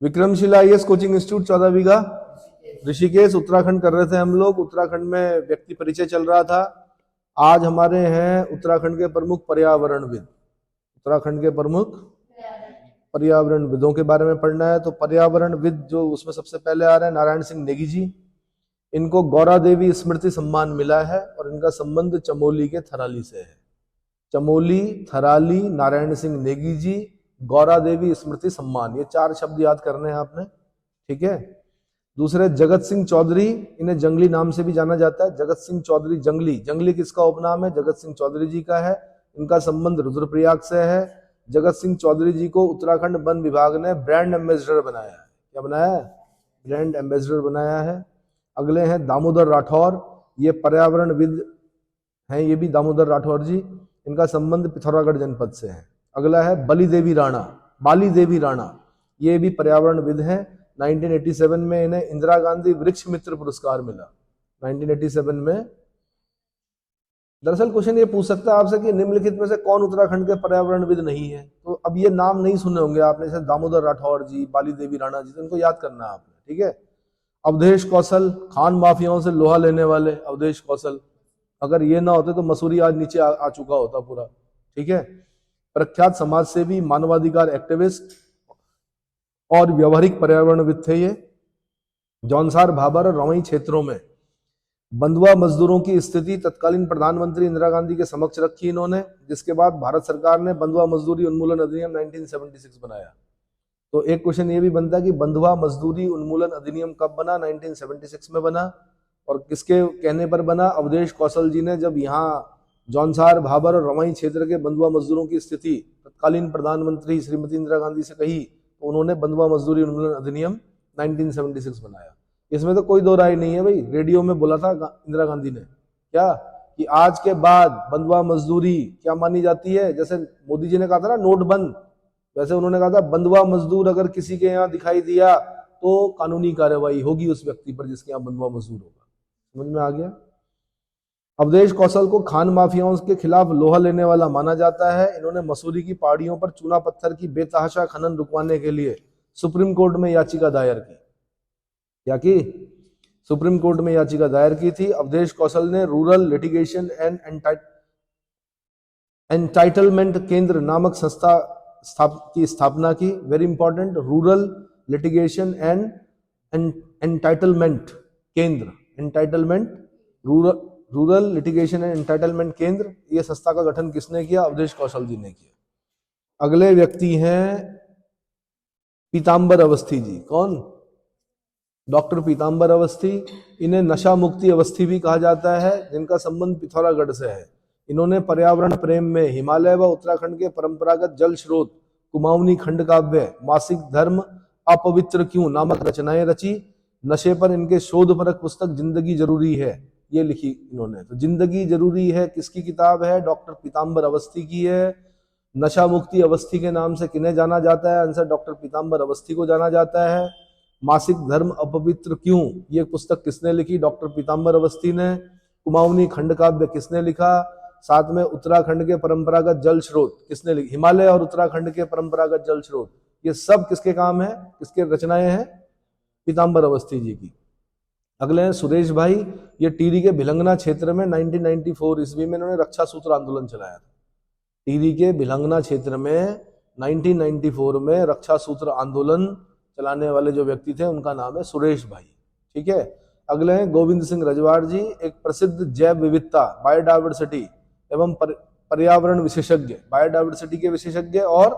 Vikramshila IAS coaching institute 14 बीघा ऋषिकेश उत्तराखंड कर रहे थे हम लोग। उत्तराखंड में व्यक्ति परिचय चल रहा था। आज हमारे हैं उत्तराखंड के प्रमुख पर्यावरणविद। उत्तराखंड के प्रमुख पर्यावरणविदों के बारे में पढ़ना है। तो पर्यावरणविद जो उसमें सबसे पहले आ रहे हैं नारायण सिंह नेगी जी। इनको गौरा देवी स्मृति सम्मान मिला है और इनका संबंध चमोली के थराली से है। चमोली, थराली, नारायण सिंह नेगी जी, गौरा देवी स्मृति सम्मान, ये 4 शब्द याद करने हैं आपने, ठीक है। दूसरे जगत सिंह चौधरी, इन्हें जंगली नाम से भी जाना जाता है। जगत सिंह चौधरी जंगली, जंगली किसका उपनाम है? जगत सिंह चौधरी जी का है। इनका संबंध रुद्रप्रयाग से है। जगत सिंह चौधरी जी को उत्तराखंड वन विभाग ने ब्रांड एम्बेसडर बनाया है। क्या बनाया है? ब्रांड एम्बेसडर बनाया है। अगले हैं दामोदर राठौर, ये पर्यावरणविद हैं, ये भी दामोदर राठौर जी। इनका संबंध पिथौरागढ़ जनपद से है। अगला है बाली देवी राणा, बाली देवी राणा, ये भी पर्यावरणविद हैं। 1987 में इन्हें इंदिरा गांधी वृक्ष मित्र पुरस्कार मिला। 1987 में। दरअसल क्वेश्चन ये पूछ सकता है आपसे कि निम्नलिखित में से कौन उत्तराखंड के पर्यावरणविद नहीं है। तो अब ये नाम नहीं सुने होंगे आपने, जैसे दामोदर राठौर जी, बाली देवी राणा जी, तो इनको याद करना है आपने, ठीक है। अवधेश कौशल, खान माफियाओं से लोहा लेने वाले अवधेश कौशल, अगर ये ना होते तो मसूरी आज नीचे आ चुका होता पूरा, ठीक है। प्रख्यात समाज सेवी, मानवाधिकार एक्टिविस्ट और व्यवहारिक पर्यावरणविद थे ये। जौनसार, भाबर और रवई क्षेत्रों में बंधुआ मजदूरों की स्थिति तत्कालीन प्रधानमंत्री इंदिरा गांधी के समक्ष रखी इन्होंने, जिसके बाद भारत सरकार ने बंधुआ मजदूरी उन्मूलन अधिनियम 1976 बनाया। तो एक क्वेश्चन ये भी बनता है कि बंधुआ मजदूरी उन्मूलन अधिनियम कब बना? 1976 में बना। और किसके कहने पर बना? अवधेश कौशल जी ने जब यहाँ जौनसार, भाबर और रवई क्षेत्र के बंधुआ मजदूरों की स्थिति तत्कालीन प्रधानमंत्री श्रीमती इंदिरा गांधी से कही, तो उन्होंने बंधुआ मजदूरी उन्मूलन अधिनियम 1976 बनाया। इसमें तो कोई दो राय नहीं है भाई। रेडियो में बोला था इंदिरा गांधी ने क्या, कि आज के बाद बंधुआ मजदूरी क्या मानी जाती है? जैसे मोदी जी ने कहा था ना नोटबंद, वैसे उन्होंने कहा था बंधुआ मजदूर अगर किसी के यहाँ दिखाई दिया तो कानूनी कार्रवाई होगी उस व्यक्ति पर जिसके यहाँ बंधुआ मजदूर होगा। समझ में आ गया? अवधेश कौशल को खान माफियाओं के खिलाफ लोहा लेने वाला माना जाता है। इन्होंने मसूरी की पहाड़ियों पर चूना पत्थर की बेतहाशा खनन रुकवाने के लिए सुप्रीम कोर्ट में याचिका दायर की। क्या की? सुप्रीम कोर्ट में याचिका दायर की थी। अवधेश कौशल ने रूरल लिटिगेशन एंड एंटाइटलमेंट केंद्र नामक संस्था की स्थापना की। Very important, rural litigation and entitlement Kendra, entitlement, rural litigation and entitlement Kendra, ये संस्था का गठन किसने किया? अवधेश कौशल जी ने किया। अगले व्यक्ति हैं पीतांबर अवस्थी जी। कौन? डॉक्टर पीतांबर अवस्थी। इन्हें नशा मुक्ति अवस्थी भी कहा जाता है, जिनका संबंध पिथौरागढ़ से है। इन्होंने पर्यावरण प्रेम में हिमालय व उत्तराखंड के परंपरागत जल स्रोत, कुमाऊनी खंड काव्य, मासिक धर्म अपवित्र क्यों नामक रचनाएं रची। नशे पर इनके शोधपरक पुस्तक जिंदगी जरूरी है, ये लिखी इन्होंने। तो जिंदगी जरूरी है किसकी किताब है? डॉक्टर पीतांबर अवस्थी की है। नशा मुक्ति अवस्थी के नाम से किन्हें जाना जाता है? आंसर डॉक्टर पीतांबर अवस्थी को जाना जाता है। मासिक धर्म अपवित्र क्यों, ये पुस्तक किसने लिखी? डॉक्टर पीतांबर अवस्थी ने। कुमाऊनी खंड काव्य किसने लिखा? साथ में उत्तराखंड के परंपरागत जल स्रोत किसने लिखी? हिमालय और उत्तराखंड के परंपरागत जल स्रोत, ये सब किसके काम है, किसके रचनाएं हैं? पीतांबर अवस्थी जी की। अगले हैं सुरेश भाई। ये टिहरी के भिलंगना क्षेत्र में 1994 ईस्वी में इन्होंने रक्षा सूत्र आंदोलन चलाया था। टिहरी के भिलंगना क्षेत्र में 1994 में रक्षा सूत्र आंदोलन चलाने वाले जो व्यक्ति थे उनका नाम है सुरेश भाई, ठीक है। अगले हैं गोविंद सिंह रजवाड़ जी, एक प्रसिद्ध जैव विविधता, बायोडाइवर्सिटी एवं पर्यावरण विशेषज्ञ, बायोडाइवर्सिटी के विशेषज्ञ और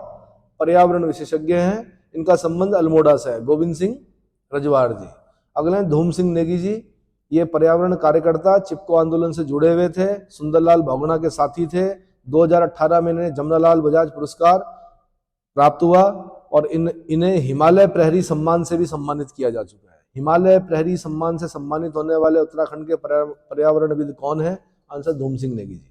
पर्यावरण विशेषज्ञ हैं। इनका संबंध अल्मोड़ा से है, गोविंद सिंह रजवाड़ जी। अगले हैं धूम सिंह नेगी जी, ये पर्यावरण कार्यकर्ता, चिपको आंदोलन से जुड़े हुए थे, सुंदरलाल भगोना के साथी थे। 2018 में इन्हें जमनालाल बजाज पुरस्कार प्राप्त हुआ और इन्हें हिमालय प्रहरी सम्मान से भी सम्मानित किया जा चुका है। हिमालय प्रहरी सम्मान से सम्मानित होने वाले उत्तराखंड के पर्यावरणविद कौन है? आंसर धूम सिंह नेगी जी।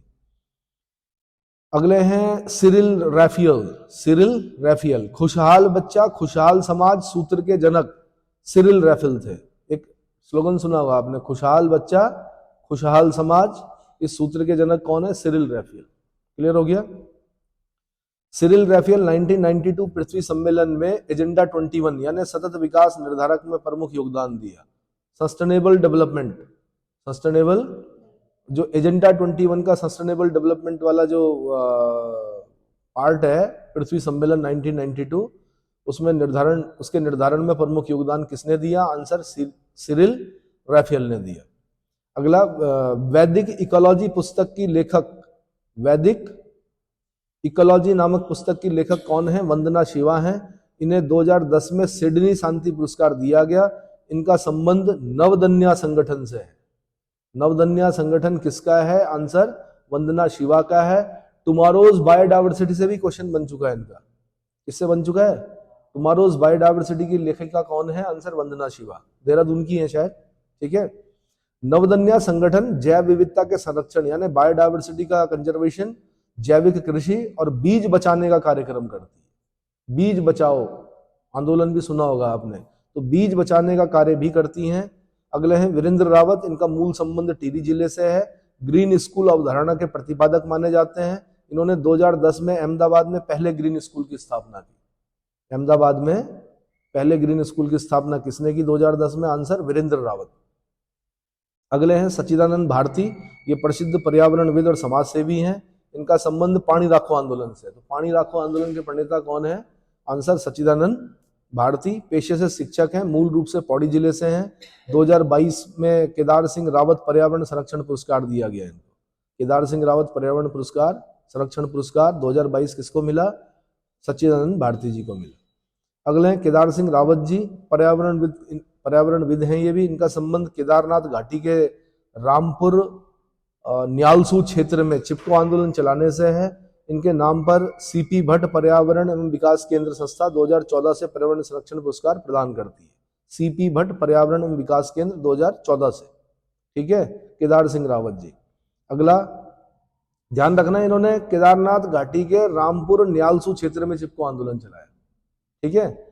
अगले हैं सिरिल रैफियल, सिरिल रैफियल, खुशहाल बच्चा खुशहाल समाज सूत्र के जनक सिरिल रैफियल थे। एक स्लोगन सुना होगा आपने, खुशहाल बच्चा खुशहाल समाज, इस सूत्र के जनक कौन है? सिरिल रैफियल। क्लियर हो गया? सिरिल रैफेल 1992 पृथ्वी सम्मेलन में एजेंडा 21 यानी सतत विकास निर्धारक में प्रमुख योगदान दिया। सस्टेनेबल डेवलपमेंट, सस्टेनेबल जो एजेंडा 21 का सस्टेनेबल डेवलपमेंट वाला जो पार्ट है पृथ्वी सम्मेलन 1992, उसमें उसके निर्धारण में प्रमुख योगदान किसने दिया? आंसर सिरिल रैफेल ने दिया। अगला, वैदिक इकोलॉजी पुस्तक की लेखक, वैदिक इकोलॉजी नामक पुस्तक की लेखक कौन है? वंदना शिवा हैं। इन्हें 2010 में सिडनी शांति पुरस्कार दिया गया। इनका संबंध नवदन्या संगठन से है। नवदन्या संगठन किसका है? आंसर वंदना शिवा का है। टुमारोज बायोडायवर्सिटी से भी क्वेश्चन बन चुका है इनका। किससे बन चुका है? टुमारोज बायोडायवर्सिटी की लेखिका कौन है? आंसर वंदना शिवा, देहरादून की है शायद। ठीक है। नवदन्या संगठन जैव विविधता के संरक्षण यानी बायोडायवर्सिटी का कंजर्वेशन, जैविक कृषि और बीज बचाने का कार्यक्रम करती है। बीज बचाओ आंदोलन भी सुना होगा आपने, तो बीज बचाने का कार्य भी करती हैं। अगले हैं वीरेंद्र रावत। इनका मूल संबंध टिहरी जिले से है। ग्रीन स्कूल अवधारणा के प्रतिपादक माने जाते हैं। इन्होंने 2010 में अहमदाबाद में पहले ग्रीन स्कूल की स्थापना की। अहमदाबाद में पहले ग्रीन स्कूल की स्थापना किसने की 2010 में? आंसर वीरेंद्र रावत। अगले हैं सच्चिदानंद भारती। ये प्रसिद्ध पर्यावरणविद और समाज सेवी हैं। इनका संबंध पानी राखो आंदोलन से। तो पानी राखो आंदोलन के प्रणेता कौन है? आंसर सच्चिदानंद भारती। पेशे से शिक्षक हैं, मूल रूप से पौड़ी जिले से हैं। 2022 में केदार सिंह रावत पर्यावरण संरक्षण पुरस्कार दिया गया इनको। केदार सिंह रावत पर्यावरण पुरस्कार, संरक्षण पुरस्कार 2022 किसको मिला? सच्चिदानंद भारती जी को मिला। अगले हैं केदार सिंह रावत जी, पर्यावरणविद हैं ये भी। इनका संबंध केदारनाथ घाटी के रामपुर न्यालसू क्षेत्र में चिपको आंदोलन चलाने से है। इनके नाम पर सीपी भट्ट पर्यावरण एवं विकास केंद्र संस्था 2014 से पर्यावरण संरक्षण पुरस्कार प्रदान करती है। सीपी भट्ट पर्यावरण एवं विकास केंद्र 2014 से। ठीक है, केदार सिंह रावत जी। अगला ध्यान रखना, इन्होंने केदारनाथ घाटी के रामपुर न्यालसू क्षेत्र में चिपको आंदोलन चलाया। ठीक है।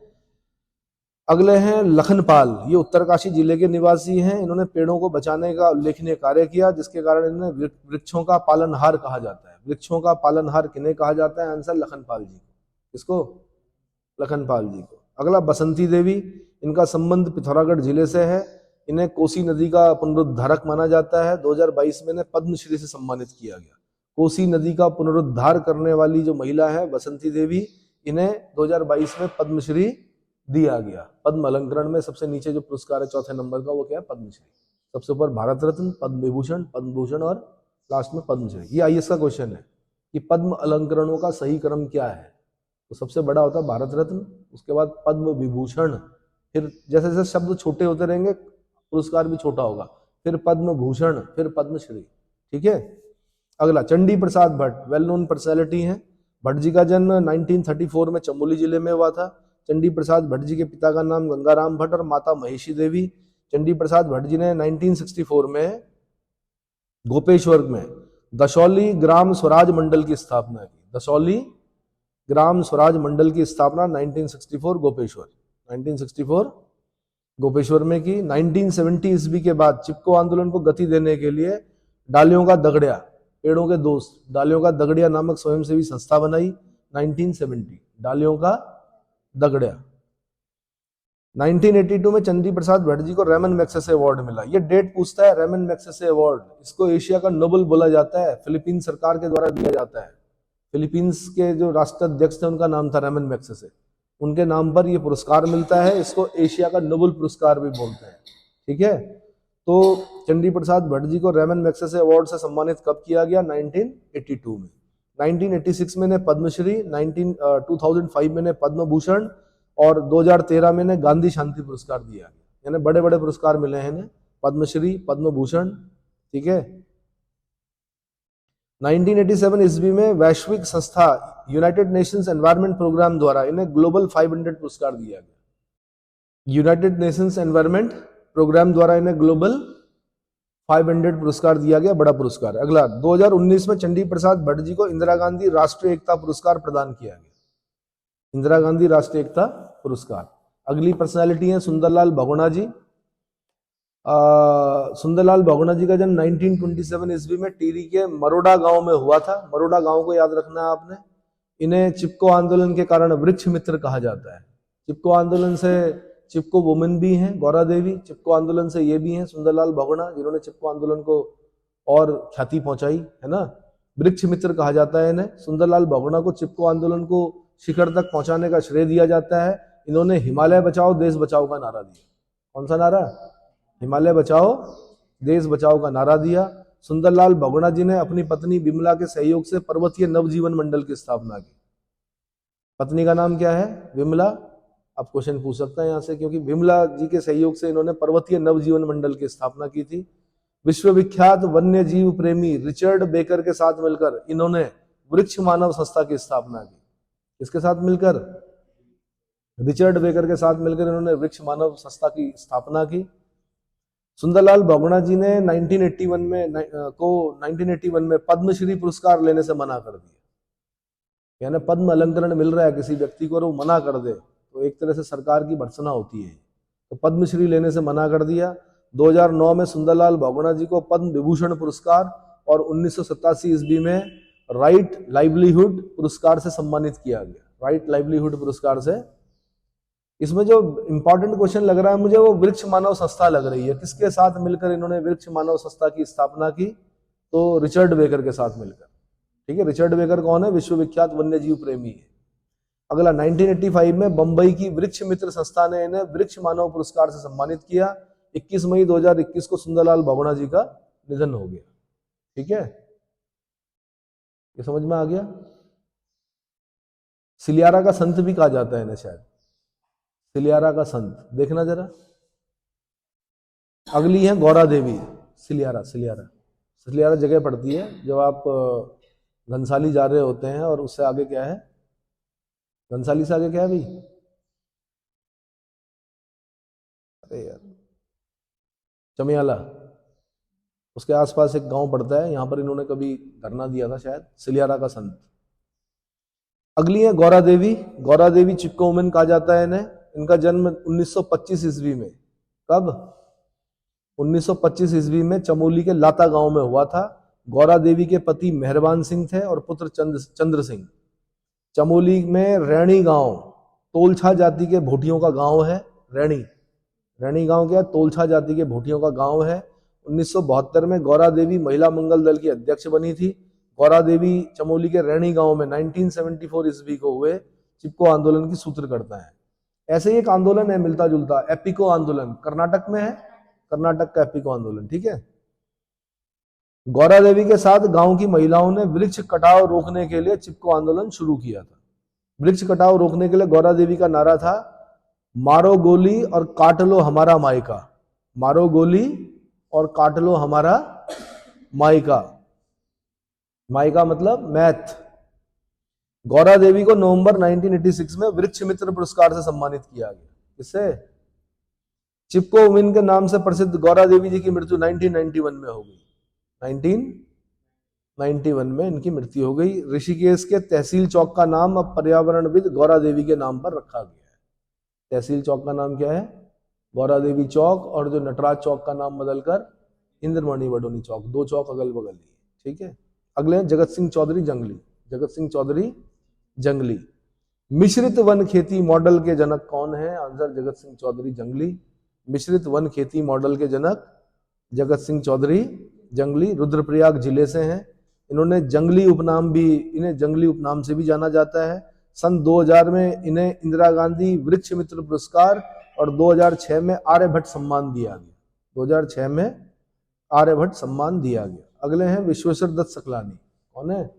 अगले हैं लखनपाल। ये उत्तरकाशी जिले के निवासी हैं। इन्होंने पेड़ों को बचाने का उल्लेखनीय कार्य किया, जिसके कारण इन्हें वृक्षों का पालनहार कहा जाता है। वृक्षों का पालनहार किन्हें कहा जाता है? आंसर लखनपाल जी को। किसको? लखनपाल जी को। अगला बसंती देवी। इनका संबंध पिथौरागढ़ जिले से है। इन्हें कोसी नदी का पुनरुद्धारक माना जाता है। 2022 में इन्हें पद्मश्री से सम्मानित किया गया। कोसी नदी का पुनरुद्धार करने वाली जो महिला है बसंती देवी, इन्हें 2022 में पद्मश्री दिया गया। पद्म अलंकरण में सबसे नीचे जो पुरस्कार है 4थे नंबर का, वो क्या है? पद्मश्री। सबसे ऊपर भारत रत्न, पद्म विभूषण, पद्म भूषण और लास्ट में पद्मश्री। ये आईएएस का क्वेश्चन है कि पद्म अलंकरणों का सही क्रम क्या है। तो सबसे बड़ा होता है भारत रत्न, उसके बाद पद्म विभूषण, फिर जैसे जैसे शब्द छोटे होते रहेंगे पुरस्कार भी छोटा होगा, फिर पद्म भूषण, फिर पद्मश्री। ठीक है। अगला Chandi Prasad Bhatt, well known personality है। भट्ट जी का जन्म 1934 में चमोली जिले में हुआ था। चंडी प्रसाद भट्ट जी के पिता का नाम गंगाराम भट्ट और माता महेशी देवी। चंडी प्रसाद भट्ट जी ने 1964 में गोपेश्वर में दशौली ग्राम स्वराज मंडल की स्थापना की। दशौली ग्राम स्वराज मंडल की स्थापना 1964 गोपेश्वर में की। 1970 ईस्वी के बाद चिपको आंदोलन को गति देने के लिए डालियों का दगड़िया, पेड़ों के दोस्त, डालियों का दगड़िया नामक स्वयंसेवी संस्था बनाई। 1970 डालियों का दगड़िया। 1982 में चंडी प्रसाद भट्ट जी को रेमन मैग्सेसे अवार्ड मिला। ये डेट पूछता है, रेमन मैग्सेसे अवार्ड, इसको एशिया का नोबेल बोला जाता है। फिलीपींस सरकार के द्वारा दिया जाता है। फिलीपींस के जो राष्ट्राध्यक्ष थे उनका नाम था रेमन मैग्सेसे, उनके नाम पर यह पुरस्कार मिलता है। इसको एशिया का नोबेल पुरस्कार भी बोलते हैं। ठीक है। तो चंडी प्रसाद भट्ट जी को रेमन मैग्सेसे अवार्ड से सम्मानित कब किया गया? 1982 में। 1986 में ने पद्मश्री, 2005 में ने पद्म भूषण और 2013 में ने गांधी शांति पुरस्कार दिया गया। यानी बड़े बड़े पुरस्कार मिले हैं इन्हें, पद्मश्री, पद्म भूषण। ठीक है। 1987 ईस्वी में वैश्विक संस्था यूनाइटेड नेशंस एनवायरनमेंट प्रोग्राम द्वारा इन्हें ग्लोबल 500 पुरस्कार दिया गया। यूनाइटेड नेशंस एनवायरनमेंट प्रोग्राम द्वारा इन्हें ग्लोबल 500 पुरस्कार दिया गया, बड़ा पुरस्कार। अगला 2019 में चंडी प्रसाद भट्ट जी को इंदिरा गांधी राष्ट्रीय एकता पुरस्कार प्रदान किया गया। इंदिरा गांधी राष्ट्रीय एकता पुरस्कार। अगली पर्सनालिटी है सुंदरलाल बहुगुणा जी। सुंदरलाल बहुगुणा जी का जन्म 1927 ईस्वी में टिहरी के मरोड़ा गांव में हुआ था। मरोड़ा गांव को याद रखना है आपने। इन्हें चिपको आंदोलन के कारण वृक्ष मित्र कहा जाता है। चिपको आंदोलन से चिपको वुमेन भी हैं गौरा देवी, चिपको आंदोलन से ये भी हैं सुंदरलाल बहुगुणा, जिन्होंने चिपको आंदोलन को और ख्याति पहुंचाई, है ना। वृक्ष मित्र कहा जाता है इन्हें। सुंदरलाल बहुगुणा को चिपको आंदोलन को शिखर तक पहुंचाने का श्रेय दिया जाता है। इन्होंने हिमालय बचाओ देश बचाओ का नारा दिया। कौन सा नारा? हिमालय बचाओ देश बचाओ का नारा दिया। सुंदरलाल बहुगुणा जी ने अपनी पत्नी विमला के सहयोग से पर्वतीय नवजीवन मंडल की स्थापना की। पत्नी का नाम क्या है? विमला। अब क्वेश्चन पूछ सकता है यहां से, क्योंकि विमला जी के सहयोग से इन्होंने पर्वतीय नवजीवन मंडल की स्थापना की थी। विश्वविख्यात वन्य जीव प्रेमी रिचर्ड बेकर के साथ मिलकर इन्होंने वृक्ष मानव संस्था की स्थापना की। किसके साथ मिलकर? रिचर्ड बेकर के साथ मिलकर इन्होंने वृक्ष मानव संस्था की स्थापना की। सुंदरलाल बहुगुणा जी ने 1981 में पद्मश्री पुरस्कार लेने से मना कर दिया। यानी पद्म अलंकरण मिल रहा है किसी व्यक्ति को और वो मना कर दे तो एक तरह से सरकार की भर्त्सना होती है, तो पद्मश्री लेने से मना कर दिया। 2009 में सुंदरलाल बहुगुणा जी को पद्म विभूषण पुरस्कार और 1987 ईस्वी में राइट लाइवलीहुड पुरस्कार से सम्मानित किया गया। राइट लाइवलीहुड पुरस्कार से। इसमें जो इंपॉर्टेंट क्वेश्चन लग रहा है मुझे वो वृक्ष मानव संस्था लग रही है। किसके साथ मिलकर इन्होंने वृक्ष मानव संस्था की स्थापना की? तो रिचर्ड बेकर के साथ मिलकर। ठीक है, रिचर्ड बेकर कौन है? विश्वविख्यात वन्यजीव प्रेमी है। अगला 1985 में बंबई की वृक्ष मित्र संस्था ने इन्हें वृक्ष मानव पुरस्कार से सम्मानित किया। 21 मई 2021 को सुंदरलाल बहुगुणा जी का निधन हो गया। ठीक है, ये समझ में आ गया। सिलियारा का संत भी कहा जाता है इन्हें शायद, सिलियारा का संत। देखना जरा। अगली है गौरा देवी। सिलियारा सिलियारा सिलियारा जगह पड़ती है जब आप घनसाली जा रहे होते हैं, और उससे आगे क्या है? घनसाली से आगे क्या है भाई? अरे यार, चमियाला, उसके आसपास एक गांव पड़ता है, यहां पर इन्होंने कभी धरना दिया था शायद। सिलियारा का संत। अगली है गौरा देवी। गौरा देवी चिपको वुमेन कहा जाता है इन्हें। इनका जन्म 1925 ईस्वी में। कब? 1925 ईस्वी में चमोली के लाता गांव में हुआ था। गौरा देवी के पति मेहरबान सिंह थे और पुत्र चंद्र सिंह। चमोली में रैणी गांव, तोलछा जाति के भोटियों का गांव है। रैणी गांव क्या? तोलछा जाति के भोटियों का गांव है। 1972 में गौरा देवी महिला मंगल दल की अध्यक्ष बनी थी। गौरा देवी चमोली के रैणी गांव में 1974 ईस्वी को हुए चिपको आंदोलन की सूत्रकर्ता है। ऐसे ही एक आंदोलन है मिलता जुलता, एपिको आंदोलन, कर्नाटक में है, कर्नाटक का एपिको आंदोलन। ठीक है। गौरा देवी के साथ गांव की महिलाओं ने वृक्ष कटाव रोकने के लिए चिपको आंदोलन शुरू किया था। वृक्ष कटाव रोकने के लिए गौरा देवी का नारा था, मारो गोली और काट लो हमारा मायका। मारो गोली और काट लो हमारा मायका। मायका मतलब मैथ। गौरा देवी को नवंबर 1986 में वृक्ष मित्र पुरस्कार से सम्मानित किया गया। इससे चिपको वुमेन के नाम से प्रसिद्ध गौरा देवी जी की मृत्यु 1991 में हो गई। 1991 में इनकी मृत्यु हो गई। ऋषिकेश के तहसील चौक का नाम अब पर्यावरणविद गौरा देवी के नाम पर रखा गया है। तहसील चौक का नाम क्या है? गौरा देवी चौक। और जो नटराज चौक का नाम बदलकर इंद्रमणि बडोनी चौक, दो चौक अगल बगल ही। ठीक है। अगले जगत सिंह चौधरी जंगली। जगत सिंह चौधरी जंगली। मिश्रित वन खेती मॉडल के जनक कौन है? आंसर जगत सिंह चौधरी जंगली। मिश्रित वन खेती मॉडल के जनक जगत सिंह चौधरी जंगली। रुद्रप्रयाग जिले से हैं। इन्होंने जंगली उपनाम भी, इन्हें जंगली उपनाम से भी जाना जाता है। सन 2000 में इन्हें इंदिरा गांधी वृक्ष मित्र पुरस्कार और 2006 में आर्यभट्ट सम्मान दिया गया। 2006 में आर्यभट्ट सम्मान दिया गया। अगले हैं विश्वेश्वर दत्त सकलानी। कौन है?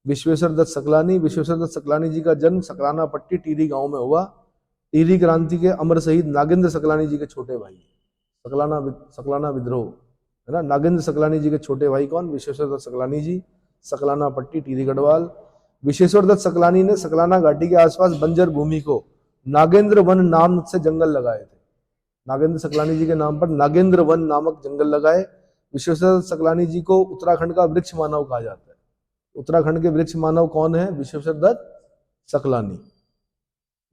विश्वेश्वर दत्त सकलानी। विश्वेश्वर दत्त सकलानी जी का जन्म सकलाना पट्टी टिहरी गांव में हुआ। टिहरी क्रांति के अमर शहीद नागेंद्र सकलानी जी के छोटे भाई। सकलाना विद्रोह है ना। नागेंद्र सकलानी जी के छोटे भाई कौन? विश्वेश्वर दत्त सकलानी जी। सकलाना पट्टी टिहरी गढ़वाल। विश्वेश्वर दत्त सकलानी ने सकलाना घाटी के आसपास बंजर भूमि को नागेंद्र वन नाम से जंगल लगाए थे। नागेंद्र सकलानी जी के नाम पर नागेंद्र वन नामक जंगल लगाए। विश्वेश्वर दत्त सकलानी जी को उत्तराखंड का वृक्ष मानव कहा जाता है। उत्तराखंड के वृक्ष मानव कौन है? विश्वेश्वर दत्त सकलानी।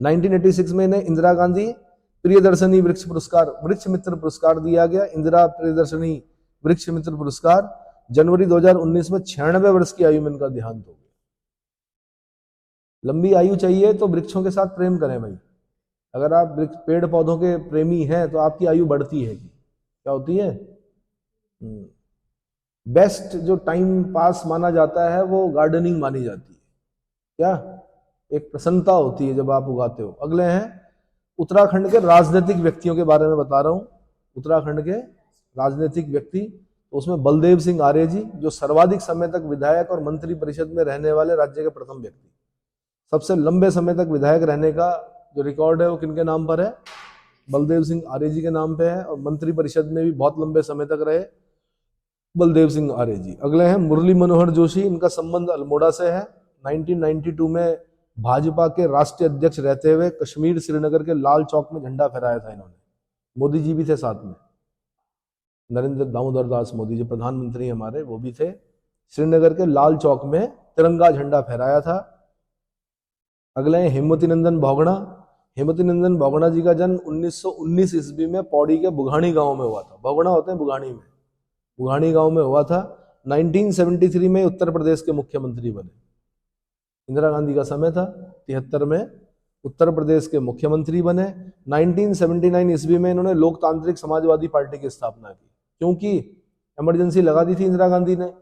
1986 में इन्हें इंदिरा गांधी प्रियदर्शनी वृक्ष मित्र पुरस्कार दिया गया। इंदिरा प्रियदर्शनी वृक्ष मित्र पुरस्कार। जनवरी 2019 में 96 वर्ष की आयु में इनका देहांत हो गया। लंबी आयु चाहिए तो वृक्षों के साथ प्रेम करें भाई। अगर आप पेड़ पौधों के प्रेमी हैं तो आपकी आयु बढ़ती है। क्या होती है? बेस्ट जो टाइम पास माना जाता है वो गार्डनिंग मानी जाती है। क्या? एक प्रसन्नता होती है जब आप उगाते हो। अगले हैं उत्तराखंड के राजनीतिक व्यक्तियों के बारे में बता रहा हूं। उत्तराखंड के राजनीतिक व्यक्ति, तो उसमें बलदेव सिंह आर्य जी, जो सर्वाधिक समय तक विधायक और मंत्री परिषद में रहने वाले राज्य के प्रथम व्यक्ति। सबसे लंबे समय तक विधायक रहने का जो रिकॉर्ड है वो किनके नाम पर है? बलदेव सिंह आर्य जी के नाम पे है। और मंत्री परिषद में भी बहुत लंबे समय तक रहे बलदेव सिंह आर्य जी। अगले हैं मुरली मनोहर जोशी, इनका संबंध अल्मोड़ा से है। 1992 में भाजपा के राष्ट्रीय अध्यक्ष रहते हुए कश्मीर श्रीनगर के लाल चौक में झंडा फहराया था इन्होंने। मोदी जी भी थे साथ में, नरेंद्र दामोदर दास मोदी जी प्रधानमंत्री हमारे, वो भी थे। श्रीनगर के लाल चौक में तिरंगा झंडा फहराया था। अगले हैं हेमवती नंदन बहुगुणा। हेमवती नंदन बहुगुणा जी का जन्म 1919 ईस्वी में पौड़ी के बुघानी गांव में हुआ था। बहुगुणा होते हैं बुघानी में, बुघानी गांव में हुआ था। 1973 में उत्तर प्रदेश के मुख्यमंत्री बने। इंदिरा गांधी का समय था, 73 में उत्तर प्रदेश के मुख्यमंत्री बने। 1979 ईस्वी में इन्होंने लोकतांत्रिक समाजवादी पार्टी की स्थापना की, क्योंकि इमरजेंसी लगा दी थी इंदिरा गांधी ने।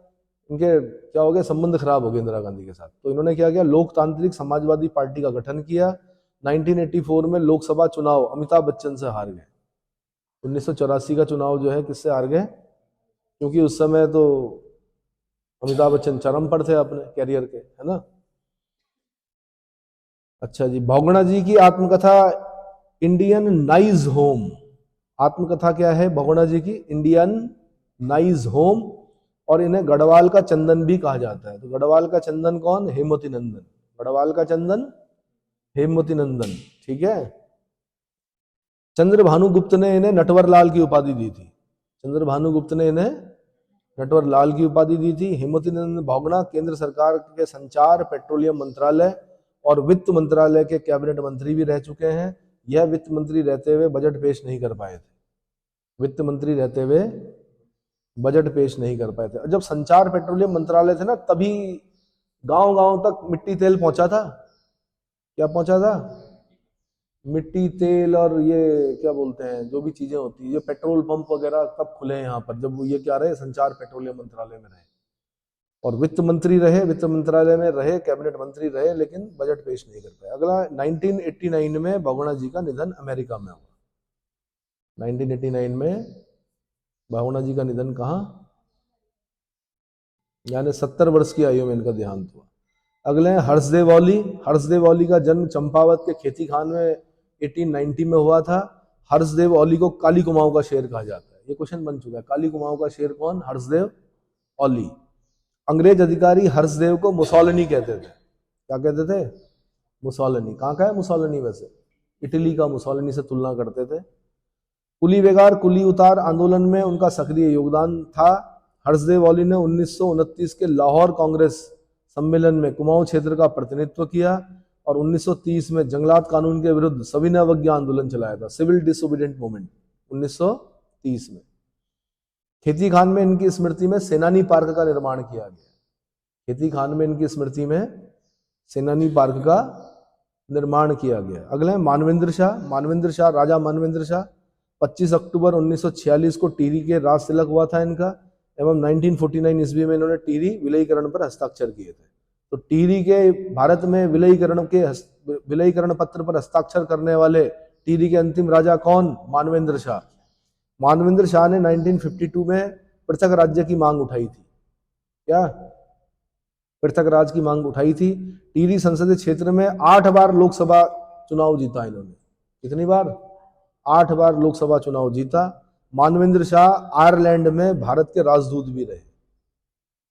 इनके क्या हो गया, संबंध खराब हो गए इंदिरा गांधी के साथ, तो इन्होंने क्या किया, लोकतांत्रिक समाजवादी पार्टी का गठन किया। 1984 में लोकसभा चुनाव अमिताभ बच्चन से हार गए। 1984 का चुनाव जो है किससे हार गए? क्योंकि उस समय तो अमिताभ बच्चन चरम पर थे अपने कैरियर के, है ना। अच्छा जी, बहुगुणा जी की आत्मकथा इंडियन नाइज होम। आत्मकथा क्या है बहुगुणा जी की? Indian noise home. और इन्हें गढ़वाल का चंदन भी कहा जाता है। तो गढ़वाल का चंदन कौन? हेमवती नंदन। गढ़वाल का चंदन हेमवती नंदन, ठीक है। चंद्र भानुगुप्त ने इन्हें नटवर लाल की उपाधि दी थी। चंद्र भानुगुप्त ने इन्हें नटवर लाल की उपाधि दी थी। हेमवती नंदन बहुगुणा केंद्र सरकार के संचार, पेट्रोलियम मंत्रालय और वित्त मंत्रालय के कैबिनेट मंत्री भी रह चुके हैं। यह वित्त मंत्री रहते हुए बजट पेश नहीं कर पाए थे। वित्त मंत्री रहते हुए बजट पेश नहीं कर पाए थे। जब संचार पेट्रोलियम मंत्रालय थे ना, तभी गांव गांव तक मिट्टी तेल पहुंचा था। क्या पहुंचा था? मिट्टी तेल और ये क्या बोलते हैं, जो भी चीजें होती है, ये पेट्रोल पंप वगैरह तब खुले यहाँ पर, जब ये क्या रहे, संचार पेट्रोलियम मंत्रालय में रहे। और वित्त मंत्री रहे, वित्त मंत्रालय में रहे, कैबिनेट मंत्री रहे, लेकिन बजट पेश नहीं कर पाए। अगला 1989 में बहुगुणा जी का निधन अमेरिका में हुआ। 1989 में बहुगुणा जी का निधन कहाँ? यानी 70 वर्ष की आयु में इनका देहांत हुआ। अगले हैं हर्षदेव औली। हर्षदेव औली का जन्म चंपावत के खेती खान में 1890 में हुआ था। हर्षदेव औली को काली कुमाऊं का शेर कहा जाता है। ये क्वेश्चन बन चुका है, काली कुमाऊं का शेर कौन? हर्षदेव औली। अंग्रेज अधिकारी हर्षदेव को मुसोलिनी कहते थे। क्या कहते थे? मुसोलिनी। कहाँ का है मुसोलिनी? वैसे इटली का मुसोलिनी से तुलना करते थे। कुली बेगार, कुली उतार आंदोलन में उनका सक्रिय योगदान था। हर्षदेव औली ने 1929 के लाहौर कांग्रेस सम्मेलन में कुमाऊं क्षेत्र का प्रतिनिधित्व किया और 1930 में जंगलात कानून के विरुद्ध सविनय अवज्ञा आंदोलन चलाया था, सिविल डिसोबीडिएंट मूवमेंट, 1930 में। खेती खान में इनकी स्मृति में सेनानी पार्क का निर्माण किया गया। खेती खान में इनकी स्मृति में सेनानी पार्क का निर्माण किया गया। अगले मानवेंद्र शाह। मानवेंद्र शाह, राजा मानवेंद्र शाह, 25 अक्टूबर 1946 को टिहरी के राज तिलक हुआ था इनका, एवं 1949 ईस्वी में इन्होंने टिहरी विलयीकरण पर हस्ताक्षर किए थे। तो टिहरी के भारत में विलयीकरण पत्र पर हस्ताक्षर करने वाले टिहरी के अंतिम राजा कौन? मानवेंद्र शाह। मानवेंद्र शाह ने 1952 में पृथक राज्य की मांग उठाई थी। क्या? पृथक राज की मांग उठाई थी। टिहरी संसदीय क्षेत्र में 8 बार लोकसभा चुनाव जीता इन्होंने। कितनी बार? 8 बार लोकसभा चुनाव जीता। मानवेंद्र शाह आयरलैंड में भारत के राजदूत भी रहे।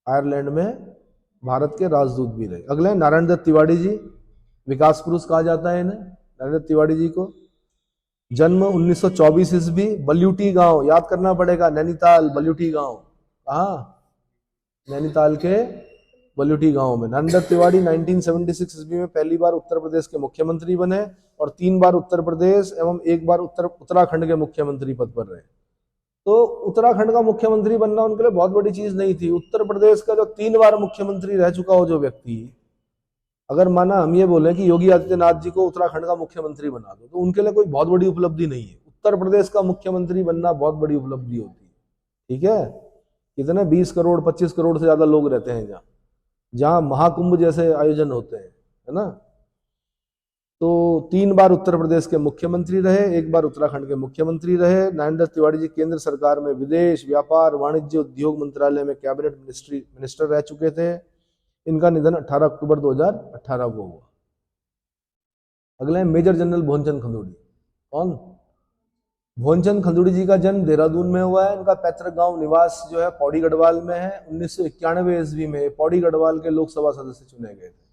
आयरलैंड में भारत के राजदूत भी रहे। अगले नारायण दत्त तिवारी जी, विकास पुरुष कहा जाता है इन्हें, नारायण दत्त तिवारी जी को। जन्म 1924 ईस्वी, बल्यूटी गांव, याद करना पड़ेगा, नैनीताल, बल्यूटी गांव। कहाँ? नैनीताल के बल्यूटी गांव में। नारायण दत्त तिवारी 1976 ईस्वी में पहली बार उत्तर प्रदेश के मुख्यमंत्री बने और 3 बार उत्तर प्रदेश एवं 1 बार उत्तराखंड के मुख्यमंत्री पद पर रहे। तो उत्तराखंड का मुख्यमंत्री बनना उनके लिए बहुत बड़ी चीज नहीं थी। उत्तर प्रदेश का जो 3 बार मुख्यमंत्री रह चुका हो जो व्यक्ति, अगर माना हम ये बोले कि योगी आदित्यनाथ जी को उत्तराखंड का मुख्यमंत्री बना दो, तो उनके लिए कोई बहुत बड़ी उपलब्धि नहीं है। उत्तर प्रदेश का मुख्यमंत्री बनना बहुत बड़ी उपलब्धि होती है। ठीक है, कितने 20 करोड़ 25 करोड़ से ज्यादा लोग रहते हैं जहाँ, जहाँ महाकुंभ जैसे आयोजन होते हैं, है ना। तो 3 बार उत्तर प्रदेश के मुख्यमंत्री रहे, 1 बार उत्तराखंड के मुख्यमंत्री रहे। नरेंद्र तिवारी जी केंद्र सरकार में विदेश, व्यापार, वाणिज्य, उद्योग मंत्रालय में कैबिनेट मिनिस्टर रह चुके थे। इनका निधन 18 अक्टूबर 2018 को हुआ। अगले मेजर जनरल भोनचंद खंडूड़ी। कौन? भोनचंद खंडूड़ी जी का जन्म देहरादून में हुआ है। इनका पैतृक गांव निवास जो है पौड़ी गढ़वाल में है। 1991 ईस्वी में पौड़ी गढ़वाल के लोकसभा सदस्य चुने गए थे।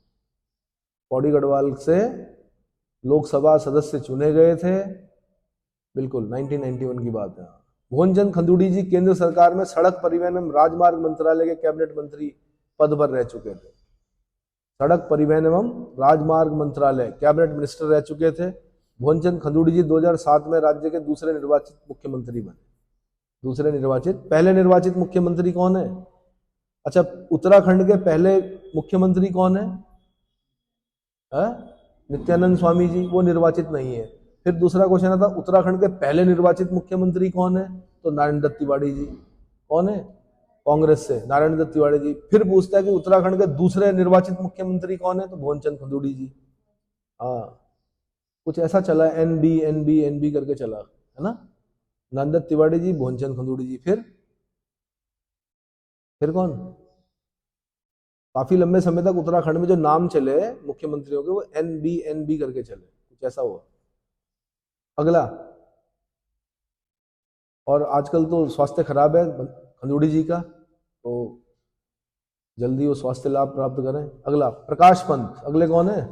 पौड़ी गढ़वाल से लोकसभा सदस्य चुने गए थे, बिल्कुल 1991 की बात है। भोनचंद खंडूड़ी जी केंद्र सरकार में सड़क परिवहन एवं राजमार्ग मंत्रालय के कैबिनेट मंत्री पद पर रह चुके थे। सड़क परिवहन एवं राजमार्ग मंत्रालय कैबिनेट मिनिस्टर रह चुके थे। भोनचंद खंडूड़ी जी 2007 में राज्य के दूसरे निर्वाचित मुख्यमंत्री बने। दूसरे निर्वाचित, पहले निर्वाचित मुख्यमंत्री कौन है? अच्छा, उत्तराखंड के पहले मुख्यमंत्री कौन है? नित्यानंद स्वामी जी, वो निर्वाचित नहीं है। फिर दूसरा क्वेश्चन आता, उत्तराखंड के पहले निर्वाचित मुख्यमंत्री कौन है? तो नारायण दत्त तिवारी जी। कौन है? कांग्रेस से नारायण दत्त तिवारी जी। फिर पूछता है कि उत्तराखंड के दूसरे निर्वाचित मुख्यमंत्री कौन है? तो भोनचंद खंडूड़ी जी। हाँ, कुछ ऐसा चला, एनबी एनबी एनबी करके चला, है ना। नारायण दत्त तिवारी जी, भोनचंद खंडूड़ी जी। फिर कौन? काफी लंबे समय तक उत्तराखंड में जो नाम चले मुख्यमंत्रियों के, वो एनबी करके चले, कुछ ऐसा हुआ। अगला, और आजकल तो स्वास्थ्य खराब है खंडूड़ी जी का, तो जल्दी वो स्वास्थ्य लाभ प्राप्त करें। अगला, प्रकाश पंत। अगले कौन है?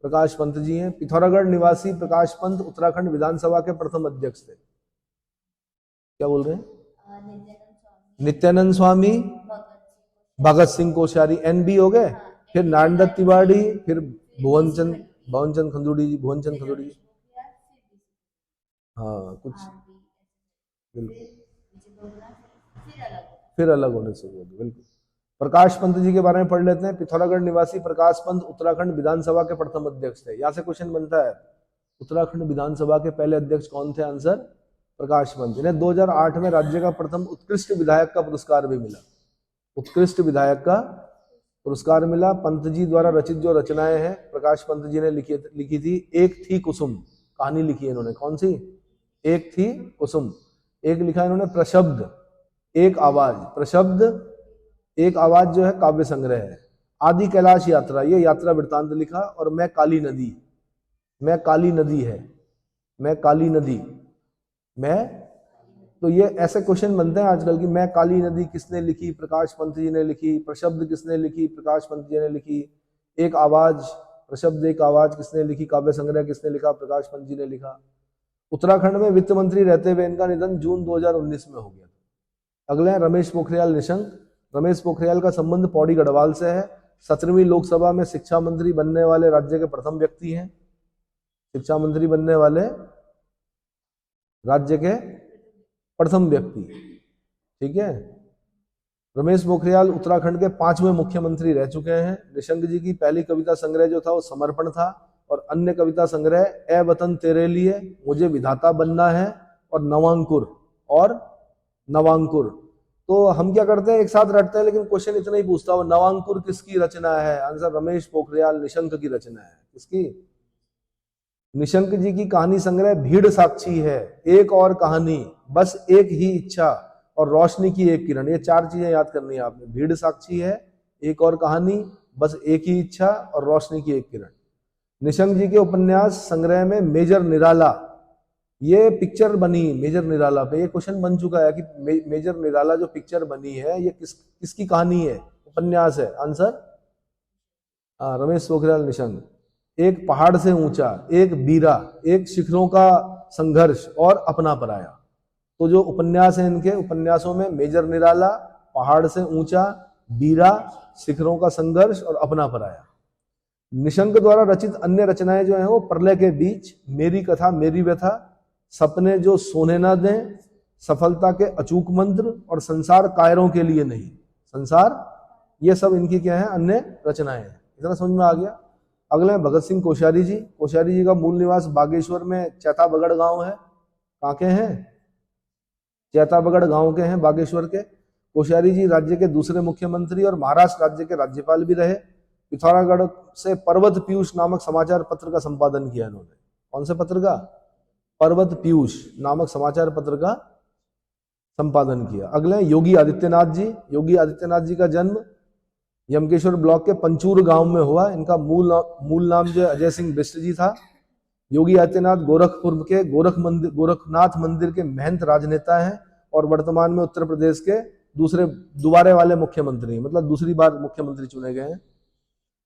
प्रकाश पंत जी हैं। पिथौरागढ़ निवासी प्रकाश पंत उत्तराखंड विधानसभा के प्रथम अध्यक्ष थे। क्या बोल रहे हैं? नित्यानंद स्वामी, भगत सिंह कोश्यारी, एनबी हो गए। फिर नारायण दत्त तिवारी, फिर भोनचंद खंडूड़ी जी। भोनचंद खंडूड़ी जी, हाँ कुछ फिर अलग होने से हुआ, बिल्कुल। प्रकाश पंत जी के बारे में पढ़ लेते हैं। पिथौरागढ़ निवासी प्रकाश पंत उत्तराखंड विधानसभा के प्रथम अध्यक्ष थे। यहां से क्वेश्चन बनता है, उत्तराखंड विधानसभा के पहले अध्यक्ष कौन थे? आंसर प्रकाश पंत। इन्हें 2008 में राज्य का प्रथम उत्कृष्ट विधायक का पुरस्कार भी मिला। उत्कृष्ट विधायक का पुरस्कार मिला। पंत जी द्वारा रचित जो रचनाएं हैं, प्रकाश पंत जी ने लिखी थी। एक थी कुसुम, कहानी लिखी है इन्होंने। कौन सी? एक थी कुसुम। एक लिखा इन्होंने प्रशब्द, एक आवाज। प्रशब्द एक आवाज जो है काव्य संग्रह है। आदि कैलाश यात्रा, ये यात्रा वृत्तांत लिखा। और मैं काली नदी, मैं काली नदी है, मैं काली नदी, मैं, तो ये ऐसे क्वेश्चन बनते हैं आजकल की, मैं काली नदी किसने लिखी? प्रकाश पंत जी ने लिखी। प्रशब्द किसने लिखी? प्रकाश पंत जी ने लिखी। एक आवाज, प्रशब्द एक आवाज किसने लिखी? काव्य संग्रह किसने लिखा? प्रकाश पंत जी ने लिखा। उत्तराखंड में वित्त मंत्री रहते हुए इनका निधन जून 2019 में हो गया। अगले हैं रमेश पोखरियाल निशंक। रमेश पोखरियाल का संबंध पौड़ी गढ़वाल से है। 17वीं लोकसभा में शिक्षा मंत्री बनने वाले राज्य के प्रथम व्यक्ति हैं। शिक्षा मंत्री बनने वाले राज्य के प्रथम व्यक्ति, ठीक है। रमेश पोखरियाल उत्तराखंड के 5वें मुख्यमंत्री रह चुके हैं। निशंक जी की पहली कविता संग्रह जो था वो समर्पण था, और अन्य कविता संग्रह ए वतन तेरे लिए, मुझे विधाता बनना है, और नवांकुर। तो हम क्या करते हैं, एक साथ रटते हैं, लेकिन क्वेश्चन इतना ही पूछता हो, नवांकुर किसकी रचना है? आंसर रमेश पोखरियाल निशंक की रचना है। किसकी? निशंक जी की कहानी संग्रह भीड़ साक्षी है, एक और कहानी, बस एक ही इच्छा, और रोशनी की एक किरण। ये 4 चीजें याद करनी है आपने। भीड़ साक्षी है, एक और कहानी, बस एक ही इच्छा, और रोशनी की एक किरण। निशंक जी के उपन्यास संग्रह में मेजर निराला, ये पिक्चर बनी मेजर निराला पे। ये क्वेश्चन बन चुका है कि मेजर निराला जो पिक्चर बनी है ये किसकी कहानी है? उपन्यास है। आंसर रमेश पोखरियाल निशंक। एक पहाड़ से ऊंचा, एक बीरा, एक शिखरों का संघर्ष, और अपना पराया। तो जो उपन्यास है इनके उपन्यासों में मेजर निराला, पहाड़ से ऊंचा, बीरा, शिखरों का संघर्ष, और अपना पराया। निशंक द्वारा रचित अन्य रचनाएं जो हैं वो प्रलय के बीच, मेरी कथा मेरी व्यथा, सपने जो सोने ना दें, सफलता के अचूक मंत्र, और संसार कायरों के लिए नहीं। संसार, ये सब इनकी क्या है? अन्य रचनाएं हैं। इतना समझ में आ गया? अगले हैं भगत सिंह कोश्यारी जी। कोश्यारी जी का मूल निवास बागेश्वर में चैताबगढ़ गांव है। कहाँ के हैं? चैताबगढ़ गांव के हैं, बागेश्वर के। कोश्यारी जी राज्य के दूसरे मुख्यमंत्री और महाराष्ट्र राज्य के राज्यपाल भी रहे। पिथौरागढ़ से पर्वत पीयूष नामक समाचार पत्र का संपादन किया इन्होंने। कौन से पत्र का? पर्वत पीयूष नामक समाचार पत्र का संपादन किया। अगले योगी आदित्यनाथ जी। योगी आदित्यनाथ जी का जन्म यमकेश्वर ब्लॉक के पंचूर गांव में हुआ। इनका मूल नाम जो अजय सिंह बिष्ट जी था। योगी आदित्यनाथ गोरखपुर के गोरखनाथ मंदिर के महंत राजनेता हैं और वर्तमान में उत्तर प्रदेश के दोबारे वाले मुख्यमंत्री, मतलब दूसरी बार मुख्यमंत्री चुने गए हैं।